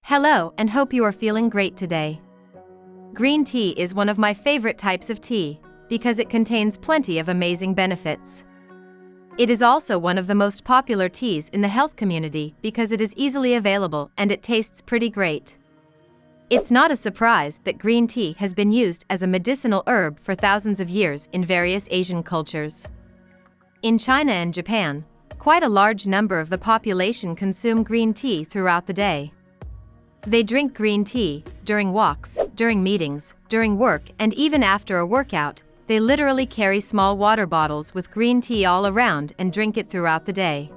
Hello, and hope you are feeling great today. Green tea is one of my favorite types of tea, because it contains plenty of amazing benefits. It is also one of the most popular teas in the health community because it is easily available and it tastes pretty great. It's not a surprise that green tea has been used as a medicinal herb for thousands of years in various Asian cultures. In China and Japan, quite a large number of the population consume green tea throughout the day. They drink green tea during walks, during meetings, during work, and even after a workout. They literally carry small water bottles with green tea all around and drink it throughout the day.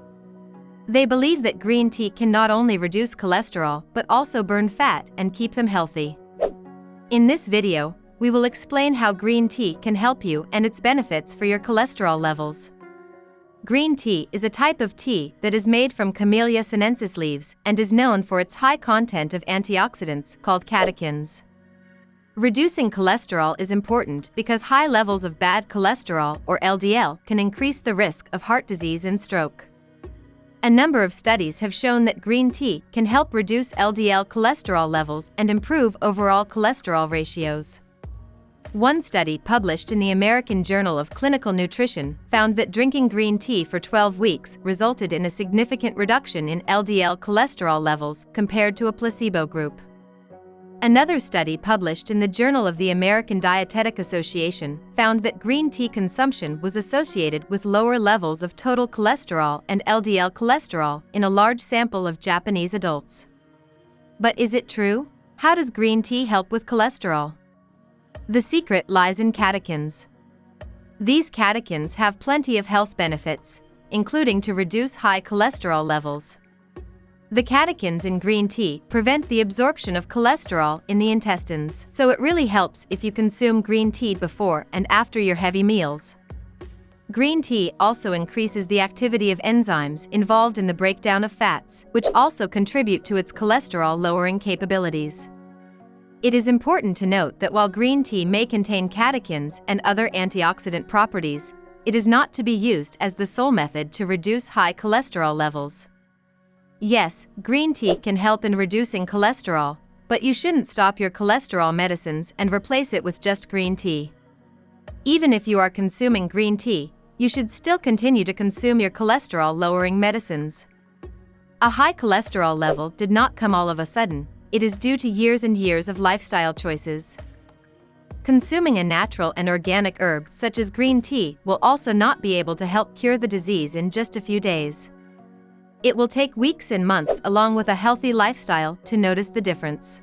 They believe that green tea can not only reduce cholesterol but also burn fat and keep them healthy. In this video, we will explain how green tea can help you and its benefits for your cholesterol levels. Green tea is a type of tea that is made from Camellia sinensis leaves and is known for its high content of antioxidants called catechins. Reducing cholesterol is important because high levels of bad cholesterol, or LDL, can increase the risk of heart disease and stroke. A number of studies have shown that green tea can help reduce LDL cholesterol levels and improve overall cholesterol ratios. One study published in the American Journal of Clinical Nutrition found that drinking green tea for 12 weeks resulted in a significant reduction in LDL cholesterol levels compared to a placebo group. Another study published in the Journal of the American Dietetic Association found that green tea consumption was associated with lower levels of total cholesterol and LDL cholesterol in a large sample of Japanese adults. But is it true? How does green tea help with cholesterol? The secret lies in catechins. These catechins have plenty of health benefits, including to reduce high cholesterol levels. The catechins in green tea prevent the absorption of cholesterol in the intestines, so it really helps if you consume green tea before and after your heavy meals. Green tea also increases the activity of enzymes involved in the breakdown of fats, which also contribute to its cholesterol-lowering capabilities. It is important to note that while green tea may contain catechins and other antioxidant properties, it is not to be used as the sole method to reduce high cholesterol levels. Yes, green tea can help in reducing cholesterol, but you shouldn't stop your cholesterol medicines and replace it with just green tea. Even if you are consuming green tea, you should still continue to consume your cholesterol-lowering medicines. A high cholesterol level did not come all of a sudden. It is due to years and years of lifestyle choices. Consuming a natural and organic herb such as green tea will also not be able to help cure the disease in just a few days. It will take weeks and months along with a healthy lifestyle to notice the difference.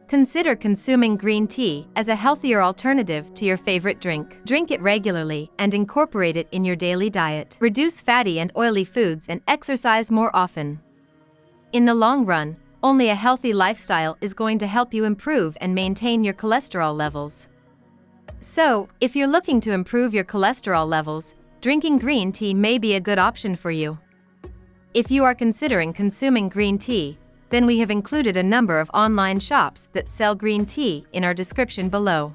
Consider consuming green tea as a healthier alternative to your favorite drink. Drink it regularly and incorporate it in your daily diet. Reduce fatty and oily foods and exercise more often. In the long run, only a healthy lifestyle is going to help you improve and maintain your cholesterol levels. So, if you're looking to improve your cholesterol levels, drinking green tea may be a good option for you. If you are considering consuming green tea, then we have included a number of online shops that sell green tea in our description below.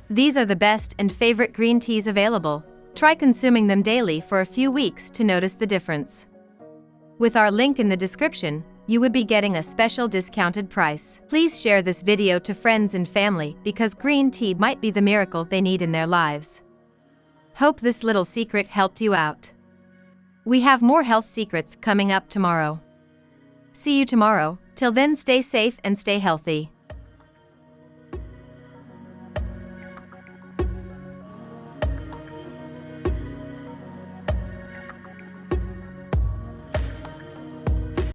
These are the best and favorite green teas available. Try consuming them daily for a few weeks to notice the difference. With our link in the description, you would be getting a special discounted price. Please share this video to friends and family because green tea might be the miracle they need in their lives. Hope this little secret helped you out. We have more health secrets coming up tomorrow. See you tomorrow. Till then, stay safe and stay healthy.